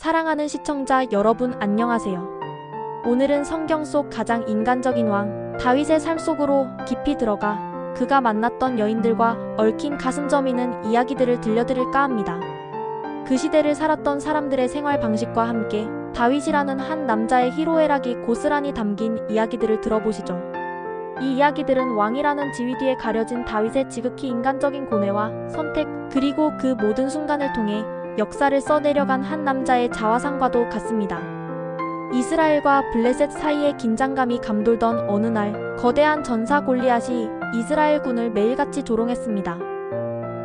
사랑하는 시청자 여러분 안녕하세요. 오늘은 성경 속 가장 인간적인 왕 다윗의 삶 속으로 깊이 들어가 그가 만났던 여인들과 얽힌 가슴 저미는 이야기들을 들려드릴까 합니다. 그 시대를 살았던 사람들의 생활 방식과 함께 다윗이라는 한 남자의 희로애락이 고스란히 담긴 이야기들을 들어보시죠. 이 이야기들은 왕이라는 지위 뒤에 가려진 다윗의 지극히 인간적인 고뇌와 선택, 그리고 그 모든 순간을 통해 역사를 써내려간 한 남자의 자화상과도 같습니다. 이스라엘과 블레셋 사이의 긴장감이 감돌던 어느 날, 거대한 전사 골리앗이 이스라엘군을 매일같이 조롱했습니다.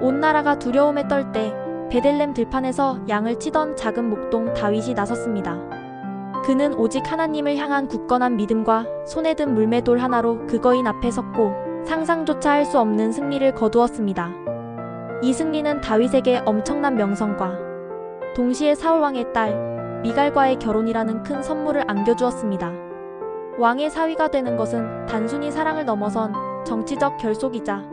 온 나라가 두려움에 떨 때 베들렘 들판에서 양을 치던 작은 목동 다윗이 나섰습니다. 그는 오직 하나님을 향한 굳건한 믿음과 손에 든 물매돌 하나로 그 거인 앞에 섰고 상상조차 할 수 없는 승리를 거두었습니다. 이 승리는 다윗에게 엄청난 명성과 동시에 사울왕의 딸 미갈과의 결혼이라는 큰 선물을 안겨주었습니다. 왕의 사위가 되는 것은 단순히 사랑을 넘어선 정치적 결속이자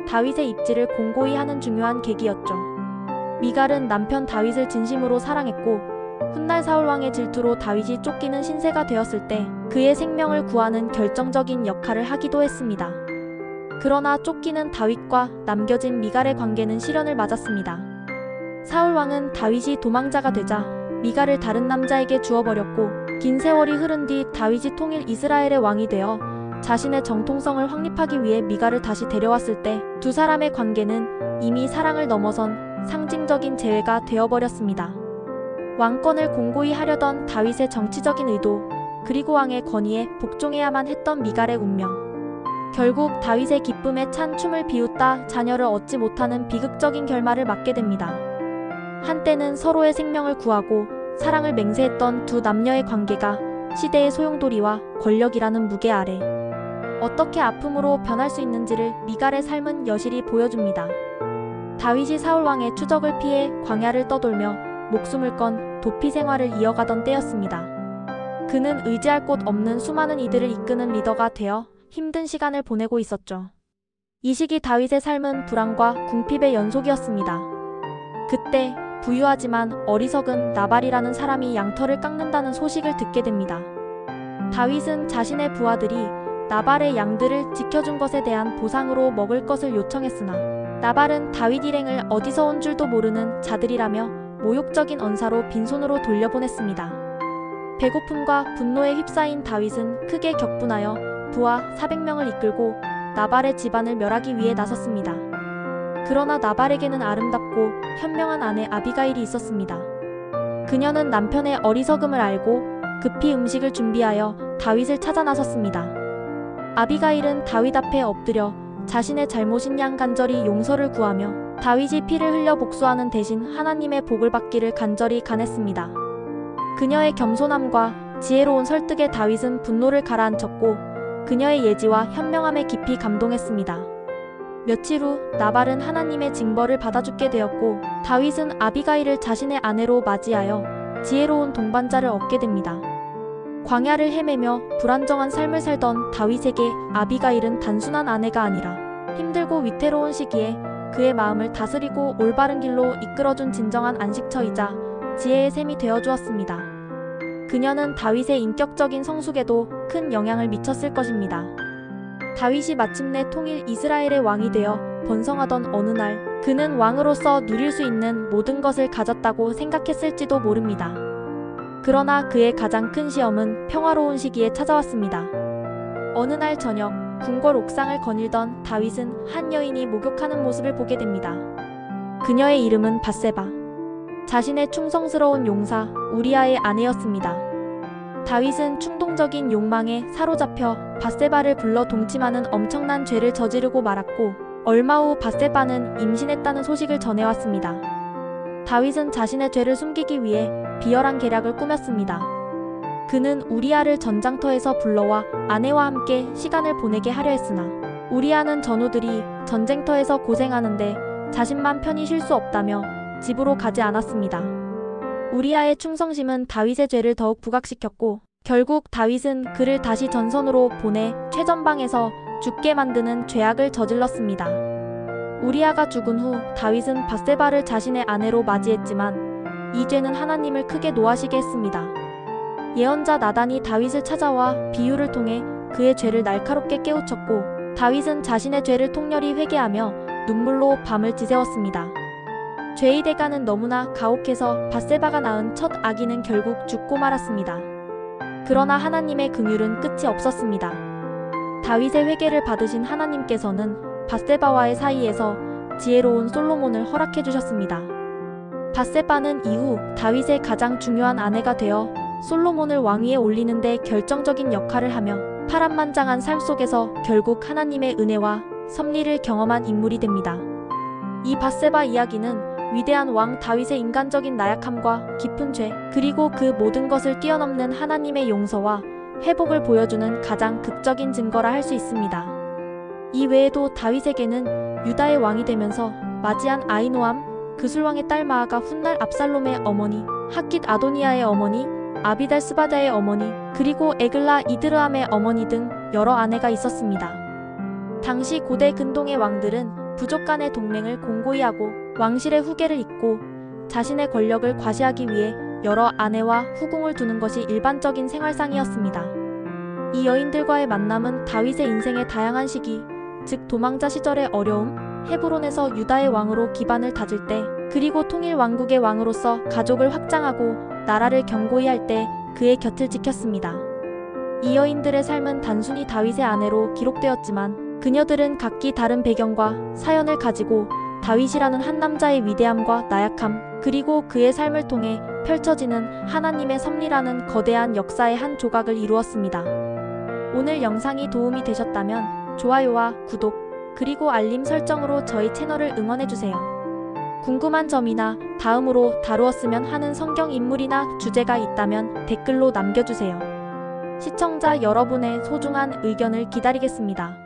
다윗의 입지를 공고히 하는 중요한 계기였죠. 미갈은 남편 다윗을 진심으로 사랑했고 훗날 사울왕의 질투로 다윗이 쫓기는 신세가 되었을 때 그의 생명을 구하는 결정적인 역할을 하기도 했습니다. 그러나 쫓기는 다윗과 남겨진 미갈의 관계는 시련을 맞았습니다. 사울왕은 다윗이 도망자가 되자 미갈을 다른 남자에게 주어버렸고 긴 세월이 흐른 뒤 다윗이 통일 이스라엘의 왕이 되어 자신의 정통성을 확립하기 위해 미갈을 다시 데려왔을 때 두 사람의 관계는 이미 사랑을 넘어선 상징적인 재회가 되어버렸습니다. 왕권을 공고히 하려던 다윗의 정치적인 의도, 그리고 왕의 권위에 복종해야만 했던 미갈의 운명. 결국 다윗의 기쁨에 찬 춤을 비웃다 자녀를 얻지 못하는 비극적인 결말을 맞게 됩니다. 한때는 서로의 생명을 구하고 사랑을 맹세했던 두 남녀의 관계가 시대의 소용돌이와 권력이라는 무게 아래 어떻게 아픔으로 변할 수 있는지를 미갈의 삶은 여실히 보여줍니다. 다윗이 사울왕의 추적을 피해 광야를 떠돌며 목숨을 건 도피 생활을 이어가던 때였습니다. 그는 의지할 곳 없는 수많은 이들을 이끄는 리더가 되어 힘든 시간을 보내고 있었죠. 이 시기 다윗의 삶은 불안과 궁핍의 연속이었습니다. 그때 부유하지만 어리석은 나발이라는 사람이 양털을 깎는다는 소식을 듣게 됩니다. 다윗은 자신의 부하들이 나발의 양들을 지켜준 것에 대한 보상으로 먹을 것을 요청했으나 나발은 다윗 일행을 어디서 온 줄도 모르는 자들이라며 모욕적인 언사로 빈손으로 돌려보냈습니다. 배고픔과 분노에 휩싸인 다윗은 크게 격분하여 부하 400명을 이끌고 나발의 집안을 멸하기 위해 나섰습니다. 그러나 나발에게는 아름답고 현명한 아내 아비가일이 있었습니다. 그녀는 남편의 어리석음을 알고 급히 음식을 준비하여 다윗을 찾아 나섰습니다. 아비가일은 다윗 앞에 엎드려 자신의 잘못인 양 간절히 용서를 구하며 다윗이 피를 흘려 복수하는 대신 하나님의 복을 받기를 간절히 간했습니다. 그녀의 겸손함과 지혜로운 설득에 다윗은 분노를 가라앉혔고 그녀의 예지와 현명함에 깊이 감동했습니다. 며칠 후 나발은 하나님의 징벌을 받아 죽게 되었고 다윗은 아비가일을 자신의 아내로 맞이하여 지혜로운 동반자를 얻게 됩니다. 광야를 헤매며 불안정한 삶을 살던 다윗에게 아비가일은 단순한 아내가 아니라 힘들고 위태로운 시기에 그의 마음을 다스리고 올바른 길로 이끌어준 진정한 안식처이자 지혜의 샘이 되어주었습니다. 그녀는 다윗의 인격적인 성숙에도 큰 영향을 미쳤을 것입니다. 다윗이 마침내 통일 이스라엘의 왕이 되어 번성하던 어느 날 그는 왕으로서 누릴 수 있는 모든 것을 가졌다고 생각했을지도 모릅니다. 그러나 그의 가장 큰 시험은 평화로운 시기에 찾아왔습니다. 어느 날 저녁 궁궐 옥상을 거닐던 다윗은 한 여인이 목욕하는 모습을 보게 됩니다. 그녀의 이름은 밧세바. 자신의 충성스러운 용사 우리아의 아내였습니다. 다윗은 충동적인 욕망에 사로잡혀 밧세바를 불러 동침하는 엄청난 죄를 저지르고 말았고 얼마 후 밧세바는 임신했다는 소식을 전해왔습니다. 다윗은 자신의 죄를 숨기기 위해 비열한 계략을 꾸몄습니다. 그는 우리아를 전장터에서 불러와 아내와 함께 시간을 보내게 하려 했으나 우리아는 전우들이 전쟁터에서 고생하는데 자신만 편히 쉴 수 없다며 집으로 가지 않았습니다. 우리아의 충성심은 다윗의 죄를 더욱 부각시켰고 결국 다윗은 그를 다시 전선으로 보내 최전방에서 죽게 만드는 죄악을 저질렀습니다. 우리아가 죽은 후 다윗은 밧세바를 자신의 아내로 맞이했지만 이 죄는 하나님을 크게 노하시게 했습니다. 예언자 나단이 다윗을 찾아와 비유를 통해 그의 죄를 날카롭게 깨우쳤고 다윗은 자신의 죄를 통렬히 회개하며 눈물로 밤을 지새웠습니다. 죄의 대가는 너무나 가혹해서 밧세바가 낳은 첫 아기는 결국 죽고 말았습니다. 그러나 하나님의 긍휼은 끝이 없었습니다. 다윗의 회개를 받으신 하나님께서는 밧세바와의 사이에서 지혜로운 솔로몬을 허락해 주셨습니다. 밧세바는 이후 다윗의 가장 중요한 아내가 되어 솔로몬을 왕위에 올리는 데 결정적인 역할을 하며 파란만장한 삶 속에서 결국 하나님의 은혜와 섭리를 경험한 인물이 됩니다. 이 밧세바 이야기는 위대한 왕 다윗의 인간적인 나약함과 깊은 죄, 그리고 그 모든 것을 뛰어넘는 하나님의 용서와 회복을 보여주는 가장 극적인 증거라 할 수 있습니다. 이 외에도 다윗에게는 유다의 왕이 되면서 맞이한 아히노암, 그술왕의 딸 마아가 훗날 압살롬의 어머니, 핫깃 아도니아의 어머니, 아비달 스바다의 어머니, 그리고 에글라 이드르암의 어머니 등 여러 아내가 있었습니다. 당시 고대 근동의 왕들은 부족 간의 동맹을 공고히 하고 왕실의 후계를 잇고 자신의 권력을 과시하기 위해 여러 아내와 후궁을 두는 것이 일반적인 생활상이었습니다. 이 여인들과의 만남은 다윗의 인생의 다양한 시기, 즉 도망자 시절의 어려움, 헤브론에서 유다의 왕으로 기반을 다질 때, 그리고 통일 왕국의 왕으로서 가족을 확장하고 나라를 견고히 할 때 그의 곁을 지켰습니다. 이 여인들의 삶은 단순히 다윗의 아내로 기록되었지만 그녀들은 각기 다른 배경과 사연을 가지고 다윗이라는 한 남자의 위대함과 나약함, 그리고 그의 삶을 통해 펼쳐지는 하나님의 섭리라는 거대한 역사의 한 조각을 이루었습니다. 오늘 영상이 도움이 되셨다면 좋아요와 구독, 그리고 알림 설정으로 저희 채널을 응원해주세요. 궁금한 점이나 다음으로 다루었으면 하는 성경 인물이나 주제가 있다면 댓글로 남겨주세요. 시청자 여러분의 소중한 의견을 기다리겠습니다.